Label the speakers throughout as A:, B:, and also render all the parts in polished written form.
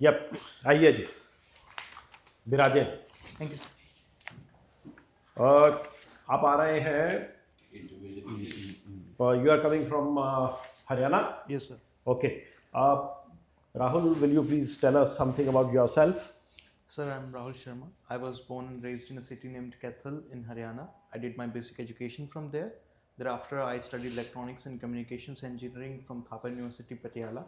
A: Yup आइए जी विराजे
B: thank you sir.
A: और आप आ रहे हैं you are coming from Haryana.
B: Yes, sir.
A: Okay. Rahul, will you please tell us something about yourself?
B: Sir, I'm Rahul Sharma. I was born and raised in a city named Kathal in Haryana. I did my basic education from there. Thereafter, I studied electronics and communications engineering from Thapa University, Patiala.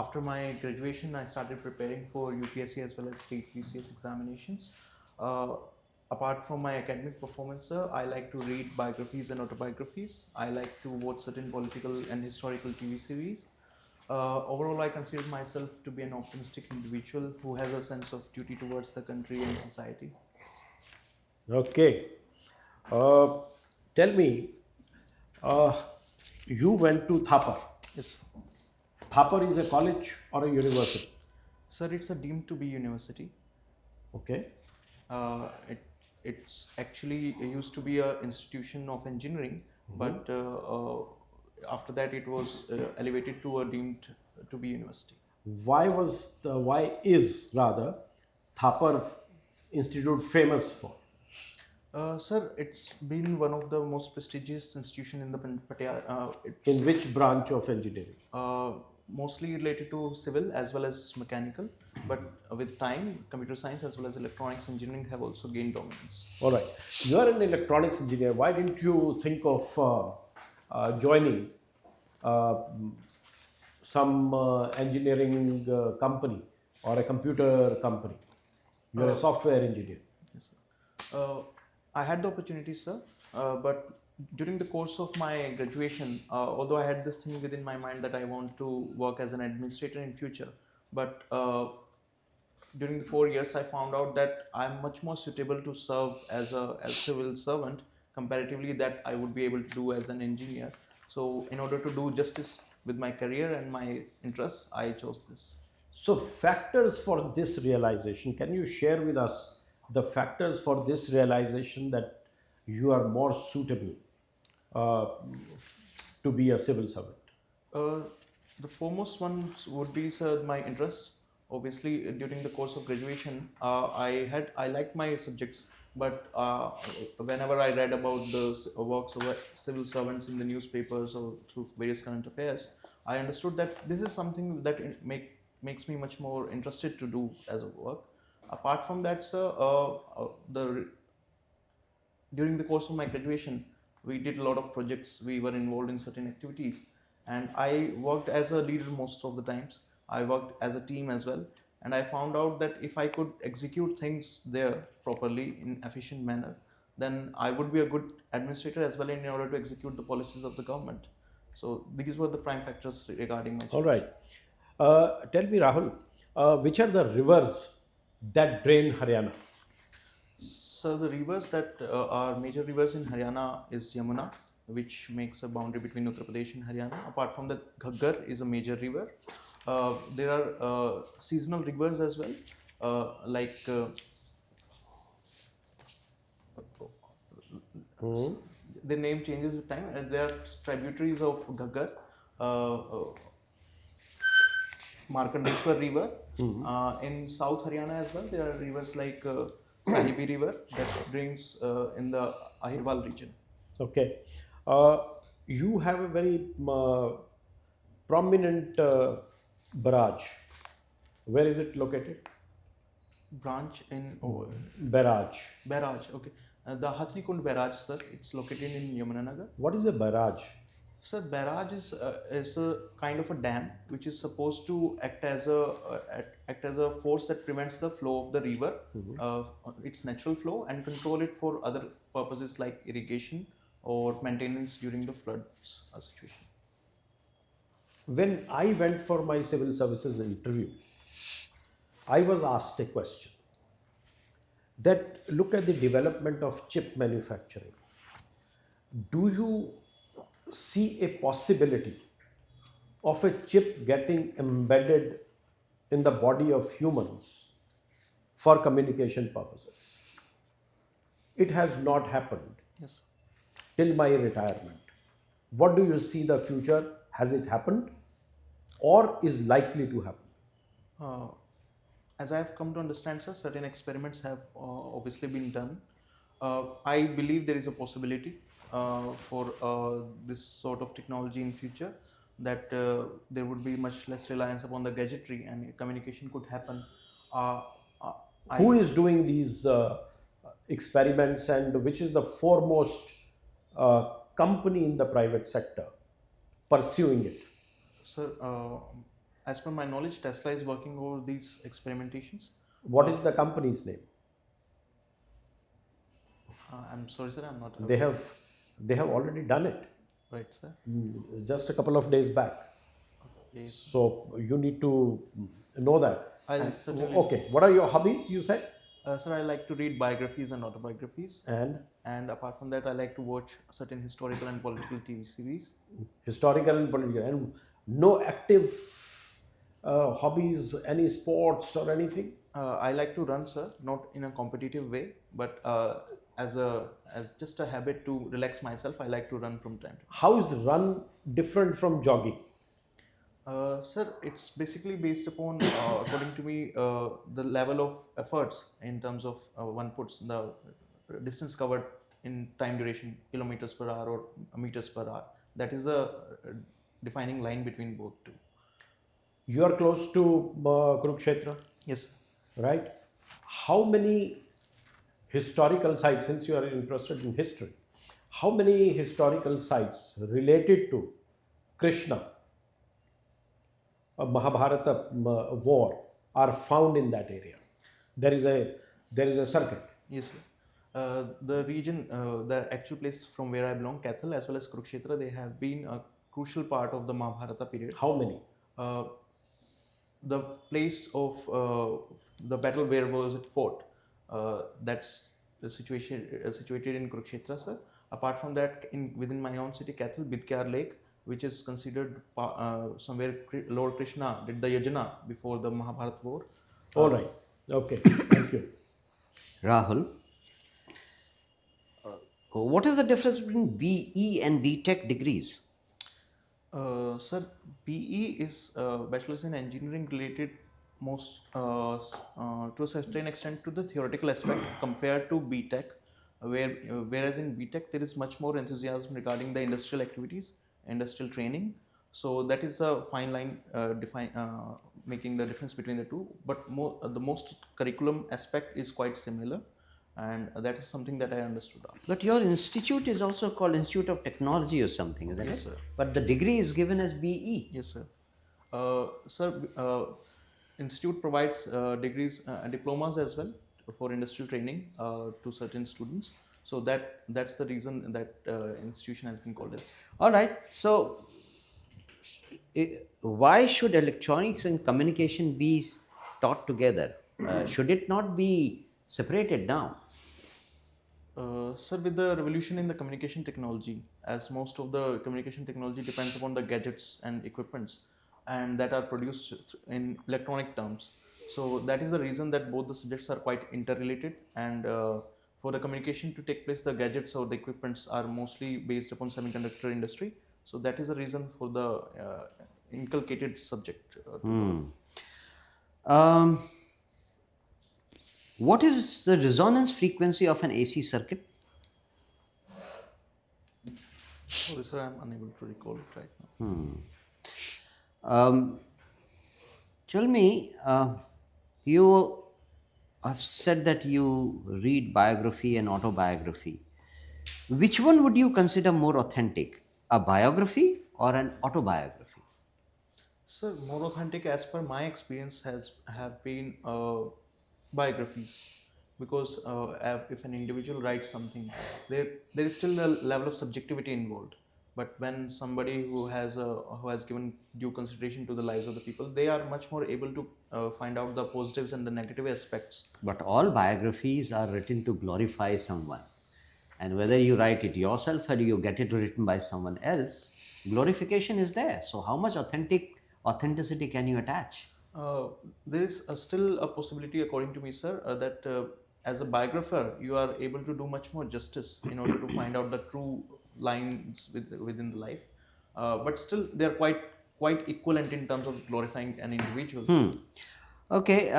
B: After my graduation, I started preparing for UPSC as well as state PCS examinations. Uh, Apart from my academic performance, sir, I like to read biographies and autobiographies. I like to watch certain political and historical TV series. Overall, I consider myself to be an optimistic individual who has a sense of duty towards the country and society.
A: Okay. Uh, Tell me, uh, you went to Thapar.
B: Yes,
A: Thapar is a college or a university?
B: sir, it's a deemed to be university.
A: Okay.
B: It's actually it used to be a institution of engineering, but after that it was elevated to a deemed to be university.
A: Why is rather Thapar Institute famous for?
B: Sir, it's been one of the most prestigious institution in the Patiala.
A: In which branch of engineering?
B: Mostly related to civil as well as mechanical, but with time, computer science as well as electronics engineering have also gained dominance.
A: All right. You are an electronics engineer. Why didn't you think of joining uh, some engineering company or a computer company? You are a software engineer.
B: Yes, sir. I had the opportunity, sir, but during the course of my graduation, although I had this thing within my mind that I want to work as an administrator in future, but during the 4 years, I found out that I'm much more suitable to serve as a as civil servant comparatively that I would be able to do as an engineer. So, in order to do justice with my career and my interests, I chose this.
A: So, factors for this realization, can you share with us the factors for this realization that you are more suitable uh, to be a civil servant?
B: Uh, the foremost ones would be, sir, my interests. Obviously, during the course of graduation, I liked my subjects, but whenever I read about the works of civil servants in the newspapers or through various current affairs, I understood that this is something that makes me much more interested to do as a work. Apart from that, sir, the during the course of my graduation, we did a lot of projects. We were involved in certain activities, and I worked as a leader most of the times. I worked as a team as well, and I found out that if I could execute things there properly in efficient manner, then I would be a good administrator as well in order to execute the policies of the government. So these were the prime factors regarding my
A: All
B: choice.
A: right. Tell me, Rahul, which are the rivers that drain Haryana?
B: So the rivers that are major rivers in Haryana is Yamuna, which makes a boundary between Uttar Pradesh and Haryana. Apart from that, Ghaggar is a major river. There are seasonal rivers as well, like the name changes with time. There are tributaries of Ghaggar, Markandeshwar River. In South Haryana as well, there are rivers like Sahibi River that drains in the Ahirwal region.
A: Okay. Uh, you have a very prominent barrage. Where is it located?
B: Branch in
A: Barrage.
B: Barrage. Okay, the Hathnikund Barrage, sir. It's located in Yamunanagar.
A: What is a barrage?
B: Sir, barrage is a kind of a dam which is supposed to act as a force that prevents the flow of the river, its natural flow, and control it for other purposes like irrigation or maintenance during the floods situation.
A: When I went for my civil services interview, I was asked a question that look at the development of chip manufacturing. Do you see a possibility of a chip getting embedded in the body of humans for communication purposes? It has not happened
B: Yes.
A: till my retirement. What do you see the future? Has it happened or is likely to happen?
B: Uh, as I have come to understand, sir, certain experiments have obviously been done. I believe there is a possibility for this sort of technology in future, that there would be much less reliance upon the gadgetry and communication could happen. Uh, uh,
A: Who
B: I
A: is doing these experiments, and which is the foremost company in the private sector pursuing it?
B: Sir, as per my knowledge, Tesla is working over these experimentations.
A: What is the company's name?
B: I'm sorry, sir, I'm not
A: They
B: aware.
A: have they have already done it
B: Right, sir.
A: just a couple of days back.
B: Yes.
A: So you need to know that.
B: I'll
A: And
B: certainly.
A: okay, what are your hobbies? You said,
B: Sir, I like to read biographies and autobiographies,
A: and
B: and apart from that, I like to watch certain historical and political TV series.
A: historical and political, and no active hobbies, any sports or anything.
B: I like to run, sir, not in a competitive way, but as just a habit to relax myself. I like to run from time to time.
A: How is run different from jogging?
B: Sir, it's basically based upon, according to me, the level of efforts in terms of one puts the distance covered in time duration, kilometers per hour or meters per hour. That is the defining line between both two.
A: You are close to Kurukshetra,
B: Yes, sir.
A: right? How many historical sites, since you are interested in history, how many historical sites related to Krishna, a Mahabharata war, are found in that area? There is a circuit.
B: Yes, sir. The region, the actual place from where I belong, Kathal as well as Kurukshetra, they have been a crucial part of the Mahabharata period.
A: How many?
B: Uh, the place of the battle where was it fought, that's the situation situated in Kurukshetra, sir. Apart from that, in within my own city, Kathal, Bidkyar Lake, which is considered somewhere Lord Krishna did the yajna before the Mahabharata war.
A: All
B: Uh,
A: right. Okay. Thank you.
C: Rahul, what is the difference between BE and BTech degrees?
B: Sir, BE is Bachelor's in Engineering related most to a certain extent to the theoretical aspect compared to BTech, whereas in BTech there is much more enthusiasm regarding the industrial activities, industrial training. So that is a fine line making the difference between the two. But the most curriculum aspect is quite similar, and that is something that I understood after.
C: But your institute is also called Institute of Technology or something, isn't
B: Yes,
C: it?
B: sir.
C: But the degree is given as BE.
B: Yes, sir. Sir, institute provides degrees and diplomas as well for industrial training to certain students. So that's the reason that institution has been called as.
C: All right. So, why should electronics and communication be taught together? Should it not be separated now?
B: Sir, with the revolution in the communication technology, as most of the communication technology depends upon the gadgets and equipments, and that are produced in electronic terms. So that is the reason that both the subjects are quite interrelated. And for the communication to take place, the gadgets or the equipments are mostly based upon semiconductor industry. So that is the reason for the inculcated subject.
C: Um, what is the resonance frequency of an AC circuit?
B: Sorry, sir, I'm unable to recall it right now.
C: Um, tell me, you have said that you read biography and autobiography. Which one would you consider more authentic, a biography or an autobiography?
B: Sir, more authentic as per my experience has have been biographies, because if an individual writes something, there is still a level of subjectivity involved. But when somebody who has given due consideration to the lives of the people, they are much more able to find out the positives and the negative aspects.
C: But all biographies are written to glorify someone. And whether you write it yourself or you get it written by someone else, glorification is there. So, how much authenticity can you attach?
B: Uh, there is still a possibility, according to me, sir, that as a biographer, you are able to do much more justice in order to find out the true lines within the life. But still, they are quite equivalent in terms of glorifying an individual.
C: Okay,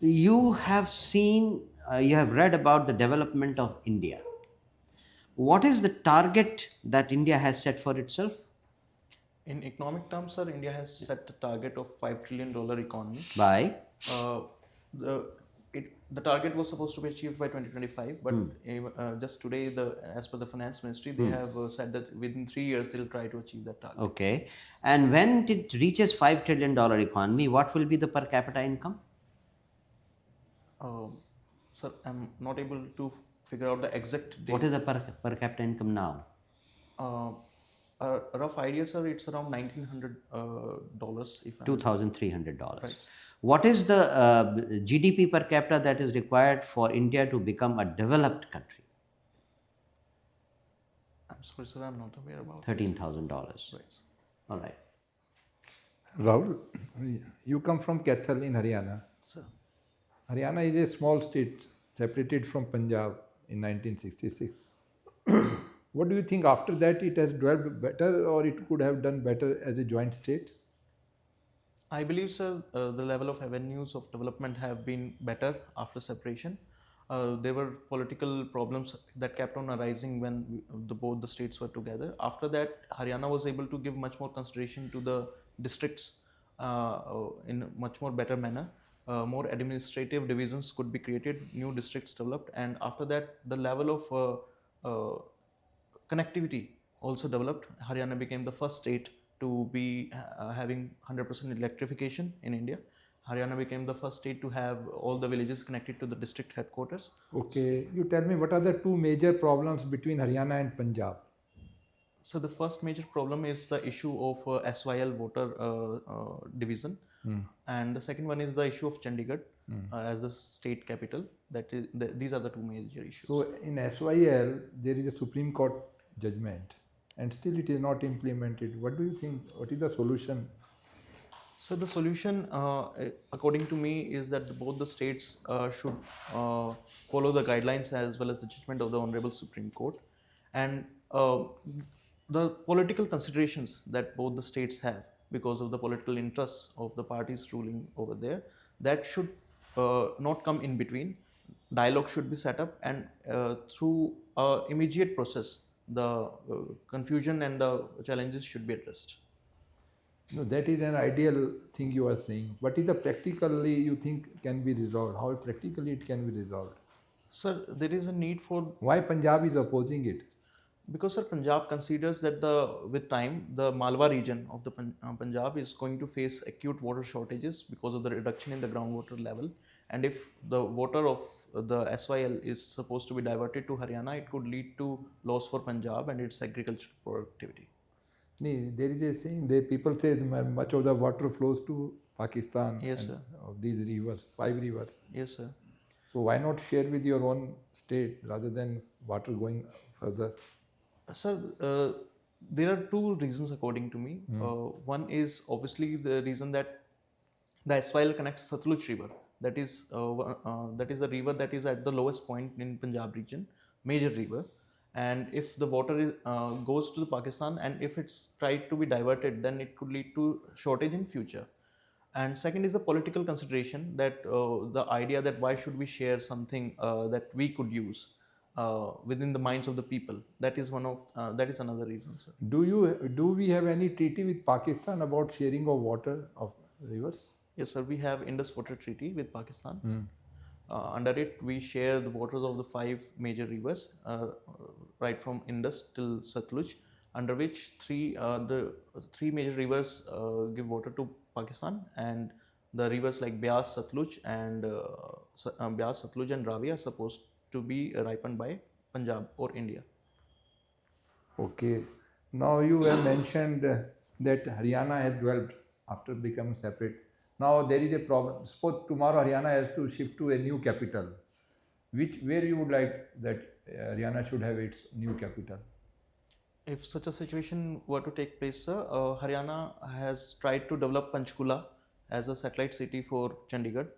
C: you have seen, you have read about the development of India. What is the target that India has set for itself?
B: In economic terms, sir, India has set a target of $5 trillion economy.
C: By
B: Uh, the the target was supposed to be achieved by 2025, but just today, as per the finance ministry, they have said that within 3 years they'll try to achieve that target.
C: okay, and when it reaches $5 trillion economy, what will be the per capita income?
B: Um, Sir, I'm not able to figure out the exact
C: What
B: date.
C: is the per capita income now?
B: Uh, a rough idea, sir, it's around $1,900 if I'm
C: $2,300.
B: right.
C: What is the GDP per capita that is required for India to become a developed country?
B: I'm sorry, sir, I'm not aware about it.
C: $13,000.
B: Right.
C: All right.
D: Rahul, you come from Kathal in Haryana.
B: Sir,
D: Haryana is a small state separated from Punjab in 1966. What do you think after that it has developed better or it could have done better as a joint state?
B: I believe, sir, the level of avenues of development have been better after separation. There were political problems that kept on arising when both the states were together. After that, Haryana was able to give much more consideration to the districts in a much more better manner. More administrative divisions could be created, new districts developed, and after that, the level of connectivity also developed. Haryana became the first state to be having 100% electrification in India. Haryana became the first state to have all the villages connected to the district headquarters.
D: Okay, you tell me what are the two major problems between Haryana and Punjab?
B: So the first major problem is the issue of SYL voter division, and the second one is the issue of Chandigarh as the state capital. These are the two major issues.
D: So in SYL there is a Supreme Court judgment and still it is not implemented. What do you think? What is the solution?
B: So the solution, according to me, is that both the states should follow the guidelines as well as the judgment of the Honorable Supreme Court, and the political considerations that both the states have because of the political interests of the parties ruling over there, that should not come in between. Dialogue should be set up, and through immediate process, the confusion and the challenges should be addressed.
D: No, that is an ideal thing you are saying. What is the practically you think can be resolved? How practically it can be resolved?
B: Sir, there is a need for,
D: Why Punjab is opposing it?
B: because sir, Punjab considers that with time the Malwa region of the Punjab is going to face acute water shortages because of the reduction in the groundwater level, and if the water of the SYL is supposed to be diverted to Haryana, it could lead to loss for Punjab and its agricultural productivity.
D: Nee, there is a saying that people say much of the water flows to Pakistan
B: Yes,
D: and
B: sir.
D: of these rivers, 5 rivers.
B: Yes, sir.
D: So why not share with your own state rather than water going further?
B: Sir, there are two reasons according to me. One is obviously the reason that the SYL connects Satluj River. That is a river that is at the lowest point in Punjab region, major river. And if the water goes to the Pakistan, and if it's tried to be diverted, then it could lead to shortage in future. And second is the political consideration, that the idea that why should we share something that we could use within the minds of the people. That is another reason, sir.
D: Do we have any treaty with Pakistan about sharing of water of rivers?
B: Yes, sir. We have Indus Water Treaty with Pakistan. Under it, we share the waters of the 5 major rivers, right from Indus till Satluj, under which the three major rivers give water to Pakistan, and the rivers like Beas, Satluj, and Ravi are supposed to be ripened by Punjab or India.
D: Okay. Now you have mentioned that Haryana has developed after becoming separate. Now there is a problem. Suppose tomorrow Haryana has to shift to a new capital. Where you would like that Haryana should have its new capital?
B: If such a situation were to take place, sir, Haryana has tried to develop Panchkula as a satellite city for Chandigarh,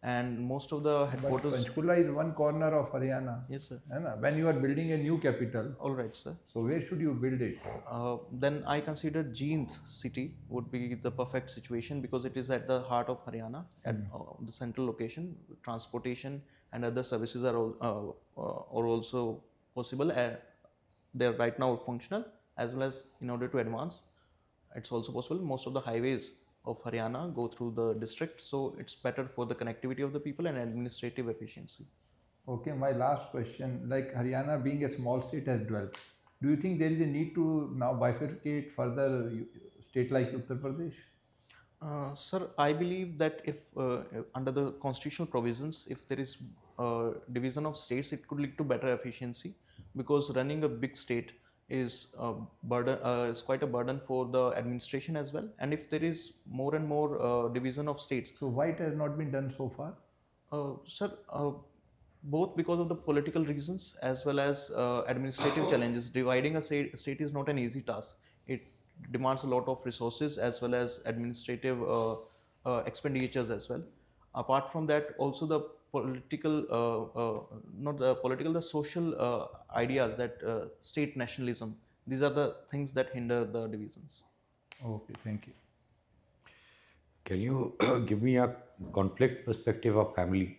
B: and most of the
D: But
B: headquarters.
D: Panchkula is one corner of Haryana.
B: Yes, sir.
D: है ना? When you are building a new capital,
B: All right, sir.
D: so where should you build it?
B: Then I consider Jeend city would be the perfect situation because it is at the heart of Haryana, at the central location. Transportation and other services are also possible. They are right now functional, as well as in order to advance, it's also possible. Most of the highways of Haryana go through the district, so it's better for the connectivity of the people and administrative efficiency.
D: Okay, my last question. Like Haryana being a small state has developed, do you think there is a need to now bifurcate further state like Uttar Pradesh?
B: Sir, I believe that if under the constitutional provisions, if there is division of states, it could lead to better efficiency because running a big state is quite a burden for the administration as well. And if there is more and more division of states,
D: So why it has not been done so far?
B: sir, both because of the political reasons as well as administrative challenges. Dividing a state is not an easy task. It demands a lot of resources as well as administrative expenditures as well. Apart from that, also the political, not the political, the social ideas that state nationalism. These are the things that hinder the divisions.
D: Okay, thank you.
A: Can you give me a conflict perspective of family?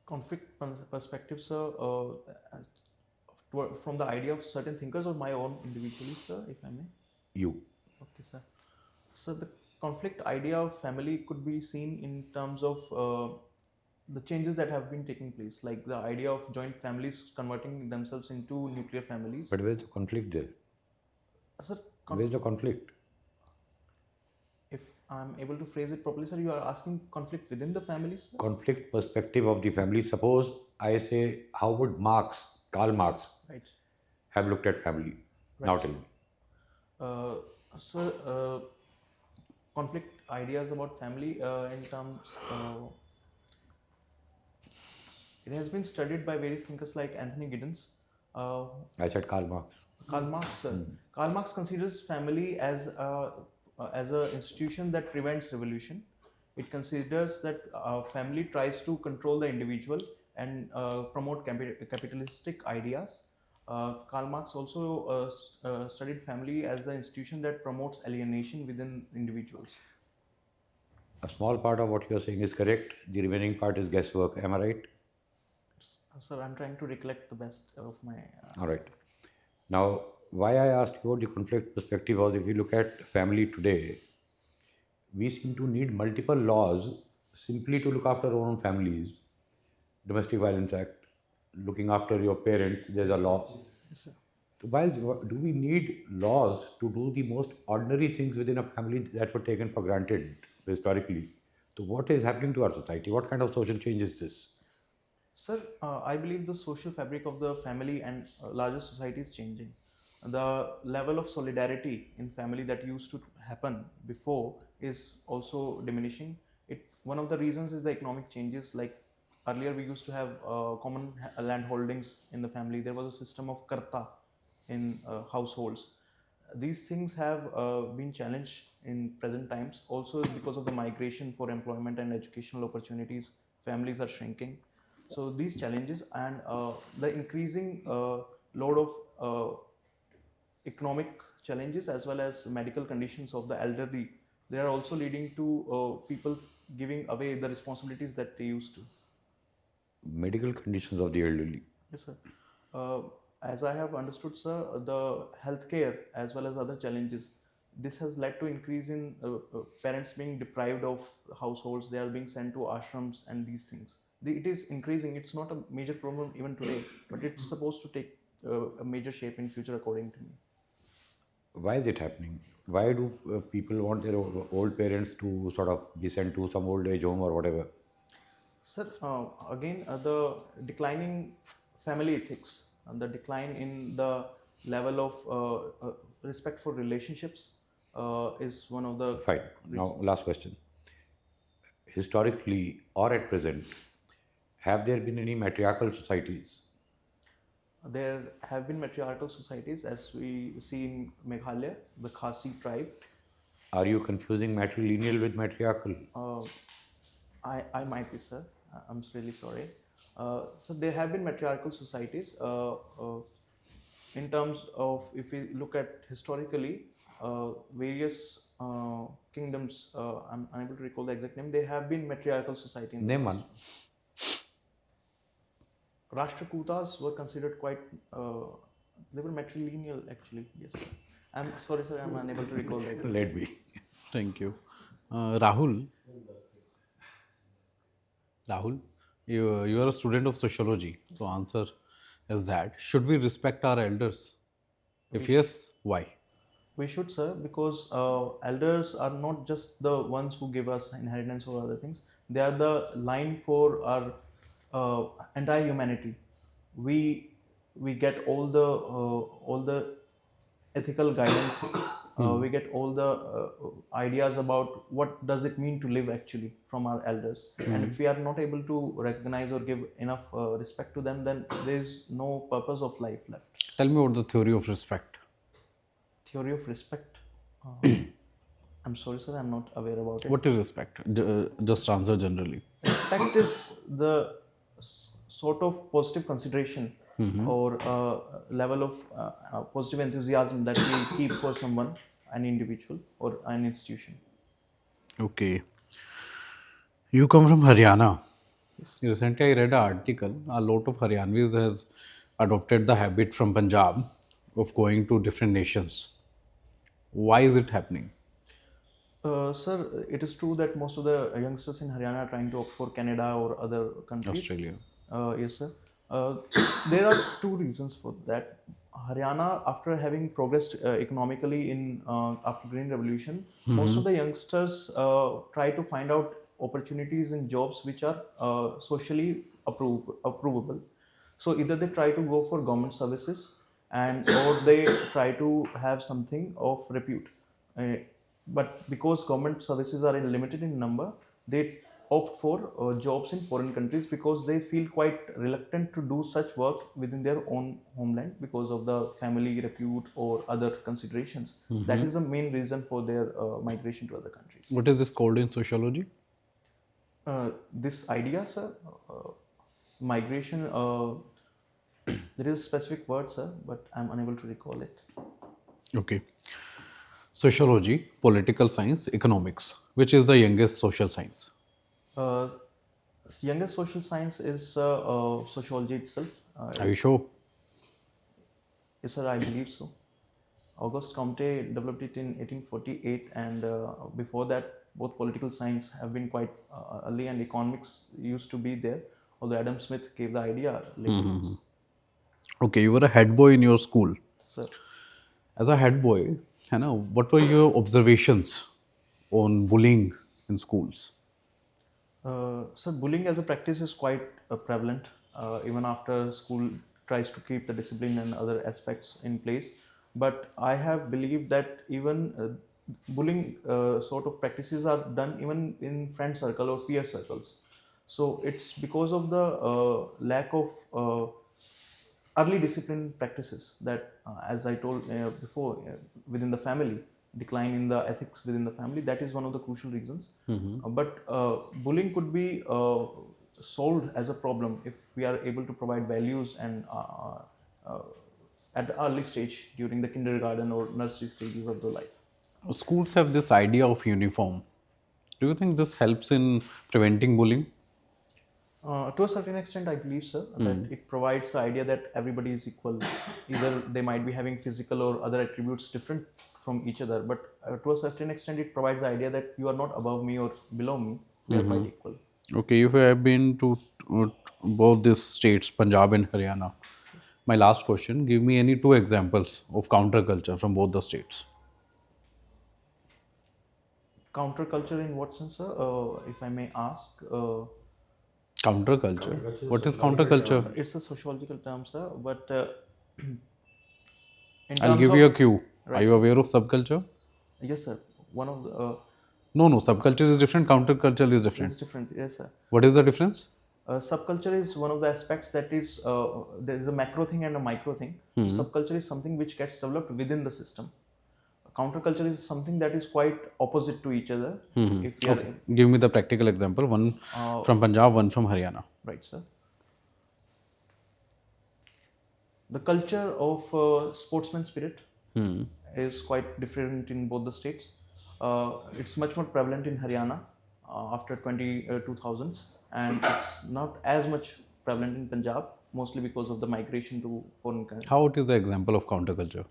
B: Conflict perspective, sir, from the idea of certain thinkers or my own individually, sir, if I may.
A: You.
B: Okay, sir. So the conflict idea of family could be seen in terms of the changes that have been taking place, like the idea of joint families converting themselves into nuclear families.
A: But where's the conflict there?
B: Sir,
A: Where's the conflict?
B: if I'm able to phrase it properly, sir, you are asking conflict within the families, sir?
A: Conflict perspective of the family. Suppose I say, how would Karl Marx,
B: Right.
A: have looked at family? Now tell me.
B: Sir, conflict ideas about family in terms. It has been studied by various thinkers like Anthony Giddens.
A: I said Karl Marx.
B: Karl Marx, sir. Karl Marx considers family as a institution that prevents revolution. It considers that family tries to control the individual and promote capitalistic ideas. Karl Marx also studied family as the institution that promotes alienation within individuals.
A: A small part of what you're saying is correct. The remaining part is guesswork. Am I right?
B: Sir, I'm trying to recollect the best of my.
A: All right. Now, why I asked about the conflict perspective was if you look at family today, we seem to need multiple laws simply to look after our own families. Domestic Violence Act, looking after your parents, there's a law.
B: Yes, sir.
A: So why do we need laws to do the most ordinary things within a family that were taken for granted historically? So what is happening to our society? What kind of social change is this?
B: Sir, I believe the social fabric of the family and larger society is changing. The level of solidarity in family that used to happen before is also diminishing. One of the reasons is the economic changes. Like earlier, we used to have common land holdings in the family. There was a system of karta in households. These things have been challenged in present times. Also, because of the migration for employment and educational opportunities, families are shrinking. So these challenges and the increasing load of economic challenges as well as medical conditions of the elderly, they are also leading to people giving away the responsibilities that they used to.
A: Medical conditions of the elderly.
B: Yes, sir. As I have understood, sir, the healthcare as well as other challenges, this has led to increase in parents being deprived of households. They are being sent to ashrams and these things. It is increasing. It's not a major problem even today, but it's supposed to take a major shape in future, according to me.
A: Why is it happening? Why do people want their old parents to sort of be sent to some old age home or whatever?
B: Sir, again, the declining family ethics and the decline in the level of respect for relationships is one of the
A: Fine. Now, last question. Historically or at present, have there been any matriarchal societies?
B: There have been matriarchal societies, as we see in Meghalaya, the Khasi tribe.
A: Are you confusing matrilineal with matriarchal?
B: I might be, sir. I'm really sorry. So there have been matriarchal societies. In terms of, if we look at historically, various kingdoms, I'm unable to recall the exact name, they have been matriarchal society in the
A: Name
B: past.
A: one.
B: Rashtrakutas were considered quite, they were matrilineal actually, yes. I'm sorry, sir, I'm unable to recall the exact name.
A: Let me.
E: Thank you. Rahul, you are a student of sociology. So answer is that should we respect our elders? If
B: We
E: yes, why?
B: We should, sir, because elders are not just the ones who give us inheritance or other things. They are the line for our entire humanity. We we get all the ethical guidance. We get all the ideas about what does it mean to live actually from our elders. And if we are not able to recognize or give enough respect to them, then there is no purpose of life left.
E: Tell me about the theory of respect.
B: Theory of respect. I'm sorry, sir, I'm not aware about it.
E: What is respect? Just answer generally.
B: Respect is the sort of positive consideration or level of positive enthusiasm that we keep for someone, an individual, or an institution.
E: Okay. You come from Haryana.
B: Yes.
E: Recently, I read an article. A lot of Haryanvis has adopted the habit from Punjab of going to different nations. Why is it happening?
B: Sir, it is true that most of the youngsters in Haryana are trying to opt for Canada or other countries.
E: Australia.
B: Yes, sir. Uh, there are two reasons for that. Haryana, after having progressed economically in after Green Revolution, most of the youngsters try to find out opportunities in jobs which are socially approvable. So either they try to go for government services, and or they try to have something of repute. Uh, but because government services are limited in number, they opt for jobs in foreign countries because they feel quite reluctant to do such work within their own homeland because of the family repute or other considerations. That is the main reason for their migration to other countries.
E: What is this called in sociology?
B: This idea, sir, migration, there is a specific word, sir, but I'm unable to recall it.
E: Okay. Sociology, political science, economics. Which is the youngest social science?
B: Uh, Youngest social science is sociology itself.
E: Are you sure?
B: Yes, sir, I believe so. Auguste Comte developed it in 1848, and before that, both political science have been quite early, and economics used to be there. Although Adam Smith gave the idea later.
E: Okay, you were a head boy in your school.
B: Sir,
E: As a head boy, what were your observations on bullying in schools?
B: sir, bullying as a practice is quite prevalent. Even after school tries to keep the discipline and other aspects in place, but I have believed that even bullying sort of practices are done even in friend circle or peer circles. So it's because of the lack of early discipline practices that, as I told before, within the family, decline in the ethics within the family, that is one of the crucial reasons. But bullying could be solved as a problem if we are able to provide values and uh, at the early stage during the kindergarten or nursery stages of the life.
E: Schools have this idea of uniform. Do you think this helps in preventing bullying?
B: To a certain extent, I believe, sir, that it provides the idea that everybody is equal. Either they might be having physical or other attributes different from each other, but to a certain extent, it provides the idea that you are not above me or below me. We are quite equal.
E: Okay, if I have been to both these states, Punjab and Haryana, my last question, give me any two examples of counterculture from both the states.
B: Counterculture in what sense, sir? If I may ask,
E: Counterculture? What is counterculture?
B: it's a sociological term, sir, but in
E: I'll
B: terms
E: give
B: of,
E: you a cue. Are
B: right,
E: you aware of subculture?
B: yes, sir. One of the
E: No, subculture is different, counterculture is different.
B: is different, yes, sir.
E: What is the difference?
B: Subculture is one of the aspects that is there is a macro thing and a micro thing. Subculture is something which gets developed within the system. counterculture is something that is quite opposite to each other. If we are
E: Okay. Give me the practical example. One from Punjab, one from Haryana.
B: right, sir. The culture of sportsman spirit is quite different in both the states. It's much more prevalent in Haryana after 2000s, and it's not as much prevalent in Punjab, mostly because of the migration to foreign countries.
E: How it is the example of counterculture?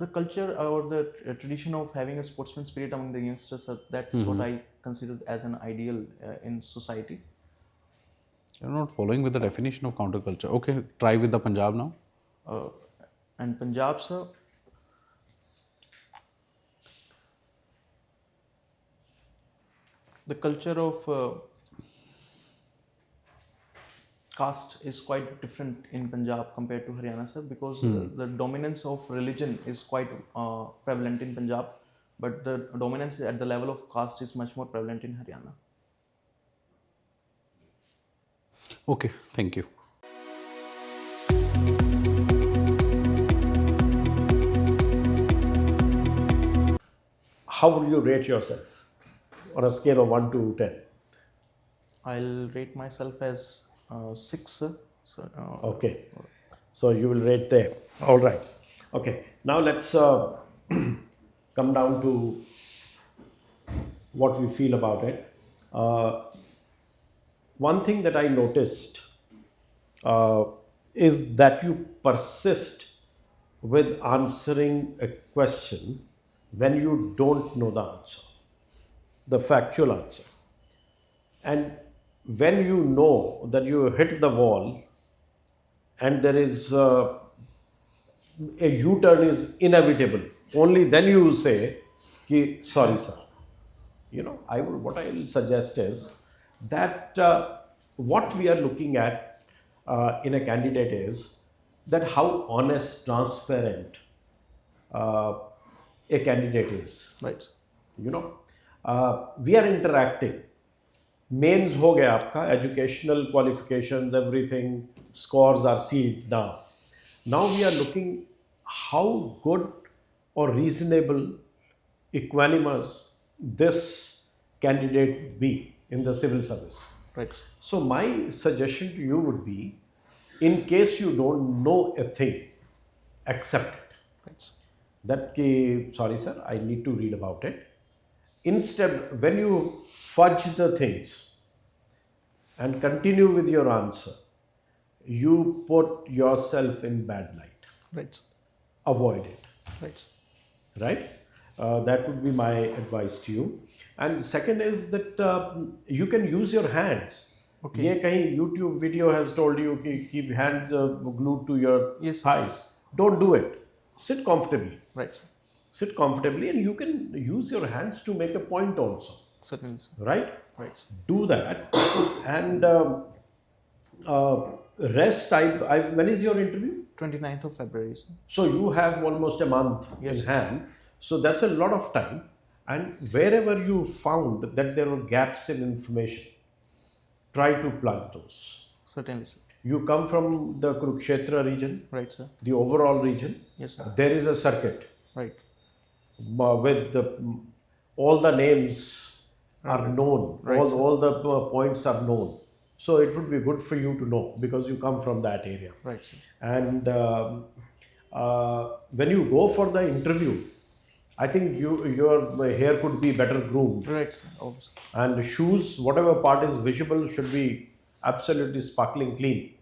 B: The culture or the tradition of having a sportsman spirit among the youngsters, that's what I consider as an ideal in society.
E: You're not following with the definition of counterculture. Okay, try with the Punjab now.
B: And Punjab, sir, the culture of caste is quite different in Punjab compared to Haryana, sir, because the dominance of religion is quite prevalent in Punjab, but the dominance at the level of caste is much more prevalent in Haryana.
E: Okay, thank you.
A: How would you rate yourself on a scale of 1 to 10?
B: I'll rate myself as 6, sir. So,
A: Okay. So you will rate there. All right. Okay. Now let's come down to what we feel about it. One thing that I noticed is that you persist with answering a question when you don't know the answer, the factual answer. And when you know that you hit the wall and there is a U-turn is inevitable, only then you say, ki, sorry, sir. What I will suggest is that what we are looking at in a candidate is that how honest, transparent a candidate is.
B: right.
A: We are interacting. Mains ho gaya aapka, educational qualifications, everything, scores are seen now. Now we are looking how good or reasonable, equanimous this candidate be in the civil service.
B: Right.
A: So my suggestion to you would be, in case you don't know a thing, accept it.
B: Right.
A: That sorry sir, I need to read about it. Instead, when you fudge the things and continue with your answer, you put yourself in bad light.
B: Right.
A: Avoid it.
B: Right.
A: Right? That would be my advice to you. And second is that you can use your hands.
B: Okay.
A: ये कहीं YouTube video has told you कि keep hands glued to your
B: Yes.
A: thighs. Don't do it. Sit comfortably.
B: Right.
A: Sit comfortably, and you can use your hands to make a point also.
B: Certainly, sir.
A: Right?
B: Right.
A: Do that. And rest. When is your interview?
B: 29th of February, sir.
A: So you have almost a month
B: Yes.
A: in hand. So that's a lot of time. And wherever you found that there were gaps in information, try to plug those.
B: Certainly, sir.
A: You come from the Kurukshetra region,
B: Right, sir.
A: the overall region.
B: Yes, sir.
A: There is a circuit
B: Right.
A: with all the names are known,
B: Right,
A: all the points are known. So it would be good for you to know because you come from that area.
B: Right, sir.
A: And when you go for the interview, I think your hair could be better groomed.
B: Right, sir. Obviously.
A: And shoes, whatever part is visible, should be absolutely sparkling clean,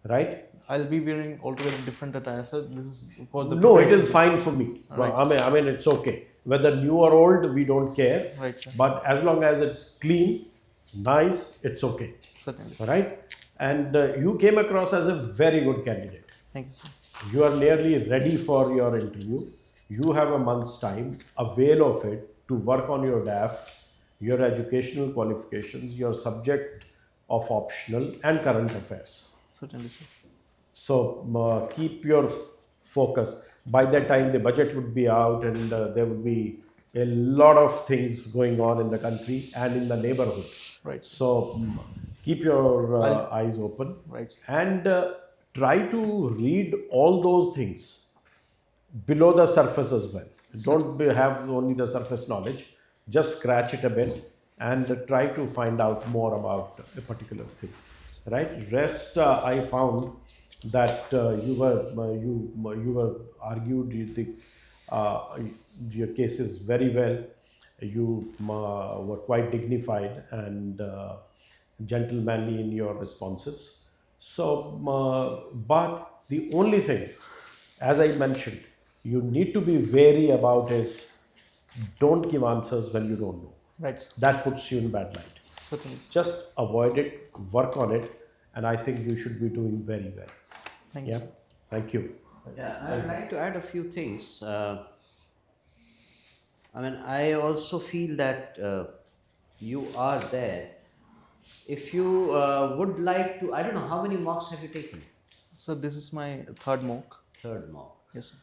A: right?
B: I'll be wearing altogether different attire, sir. This is for the
A: No, it
B: preparation.
A: is fine for me.
B: Right.
A: I mean, it's okay. Whether new or old, we don't care.
B: Right, sir.
A: But as long as it's clean, nice, it's okay,
B: Certainly.
A: right? And you came across as a very good candidate.
B: Thank you, sir.
A: You are nearly ready for your interview. You have a month's time. Avail of it to work on your DAF, your educational qualifications, your subject of optional and current affairs.
B: Certainly, sir.
A: So keep your focus. By that time, the budget would be out, and there would be a lot of things going on in the country and in the neighborhood.
B: Right, sir.
A: So keep your eyes open,
B: Right.
A: and try to read all those things below the surface as well. Don't have only the surface knowledge. Just scratch it a bit and try to find out more about a particular thing. Right? Rest, I found that you were argued your cases very well. You were quite dignified and gentlemanly in your responses. So, but the only thing, as I mentioned, you need to be wary about is don't give answers when you don't know.
B: Right, sir.
A: That puts you in bad light.
B: Certainly, sir.
A: Just avoid it, work on it, and I think you should be doing very well.
B: Thank you,
A: Yeah,
B: sir.
A: thank you.
C: Yeah, I'd like to add a few things. I also feel that you are there. If you would like to, I don't know, how many mocks have you taken?
B: So this is my third mock.
C: Third mock.
B: Yes, sir.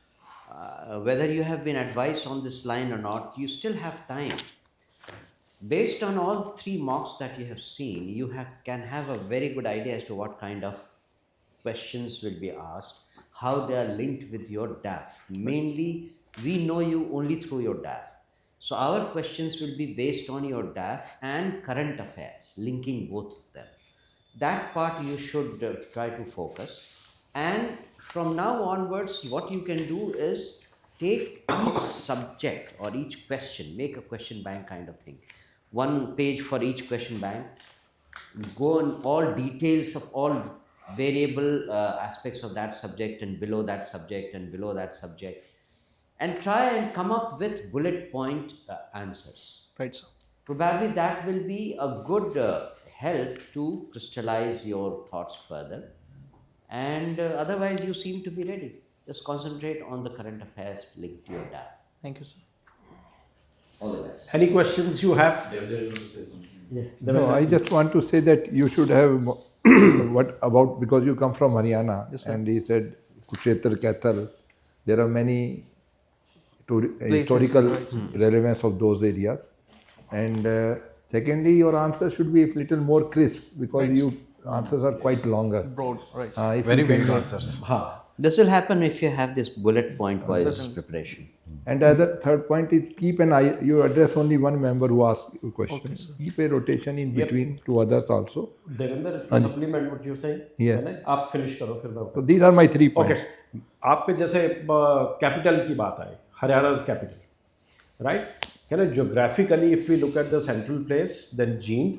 C: Whether you have been advised on this line or not, you still have time. Based on all three mocks that you have seen, you can have a very good idea as to what kind of questions will be asked, how they are linked with your DAF. Mainly, we know you only through your DAF. So our questions will be based on your DAF and current affairs, linking both of them. That part you should try to focus. And from now onwards, what you can do is take each subject or each question, make a question bank kind of thing. One page for each question bank. Go on all details of all variable aspects of that subject and below that subject and below that subject. And try and come up with bullet point answers.
B: Right, sir.
C: Probably that will be a good help to crystallize your thoughts further. And otherwise, you seem to be ready. Just concentrate on the current affairs linked to your DAF.
B: Thank you, sir.
C: All the best.
A: Any questions you have? Yeah.
D: No, I just want to say that you should have what about, because you come from Haryana,
B: Yes, sir.
D: and he said Kurukshetra, Kaithal, there are many historical relevance of those areas. And secondly, your answer should be a little more crisp, because your answers are quite longer.
B: Broad, right.
D: If
E: Very
D: you can
E: vague
D: make-
E: answers.
C: This will happen if you have this bullet point wise preparation.
D: And the other third point is keep an eye. You address only one member who asks you questions. Keep a rotation in between to others also.
A: Devinder, supplement what you saying?
D: Yes.
A: है ना? आप finish करो फिर मैं.
D: So these are my 3 points.
A: Okay. आपके जैसे capital की बात आई, हरियाणा's capital, right? Geographically, if we look at the central place, then Jeend.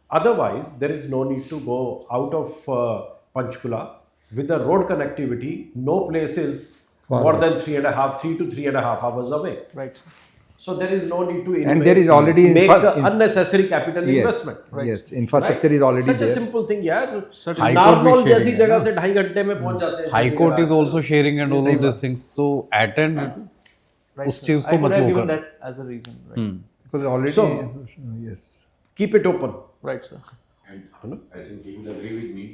A: Otherwise, there is no need to go out of Panchkula. With the road connectivity, no place is more than 3 to 3.5 hours away.
B: Right, sir.
A: So there is no need to
D: And there is already
A: make unnecessary capital investment.
D: Yes, infrastructure is already
A: Such
D: there.
A: a simple thing, यार.
E: High Court
A: Narnaul
E: भी
A: जैसी
E: sharing
A: जगह से 2.5 घंटे में पहुंच जाते हैं.
E: High Court is also sharing and all of these things. So attend
B: Right,
E: उस
B: sir.
E: चीज
B: I
E: को
B: could
E: मत
B: have
E: वो
B: given
E: कर.
B: that as a reason. Right,
D: Because already,
A: So-
D: yes.
A: Keep it open.
B: right, sir.
F: And I think he will agree with me.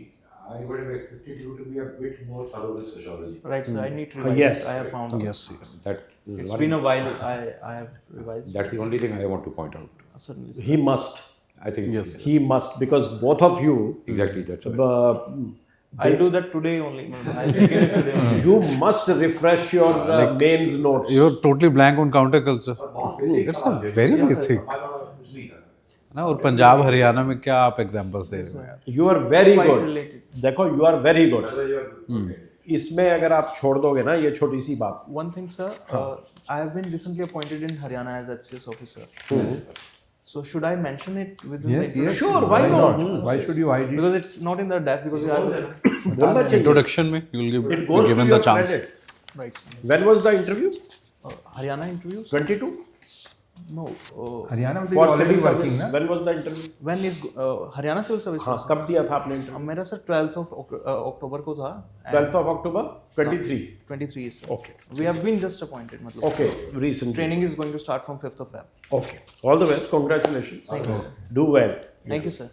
F: I would have expected you to be a bit more thorough with sociology.
B: Right, sir. I need to revise
A: Yes.
B: it. I have found out.
E: Yes, yes.
F: That is
B: It's
F: one-
B: been a while. I have revised.
F: That's the only thing I want to point out.
B: Certainly, sir.
A: He must.
F: I think
E: Yes.
A: He must, because both of you,
F: exactly that's right.
B: I'll do that today only. I'll begin it today only.
A: you must refresh your mains notes.
E: You're totally blank on counterculture. It's a very basic. ना और पंजाब हरियाणा में क्या आप examples दे रहे हो यार.
A: You are very
B: Quite
A: good.
B: related.
A: देखो, you are very good. इसमें अगर आप छोड़ दोगे ना ये छोटी सी बात.
B: One thing, sir. I have been recently appointed in Haryana as HCS officer. So should I mention it within the
D: Yes, yes.
B: introduction?
A: Sure, why not?
D: Why should you hide it?
B: Because it's not in the DAF. Because I was
A: बोलना चाहिए.
E: Introduction में you will give
A: It goes to
E: given
A: your
E: the chance.
A: credit.
B: right. Sir.
A: When was the interview?
B: Haryana interviews?
A: 22?
B: No.
D: Haryana is
A: For
D: already
A: civil
D: working,
A: service.
D: na?
A: When was the interview?
B: When is Haryana Civil Service?
A: हाँ, कब दिया था आपने interview?
B: मेरा sir 12th of October को था. and
A: 12th of October 23.
B: 23 is sir.
A: Okay.
B: We have been just appointed. मतलब.
A: Okay, recently.
B: Training is going to start from 5th of Feb.
A: Okay. All the best. Congratulations.
B: Thank you, sir.
A: Do well.
B: Thank you, sir.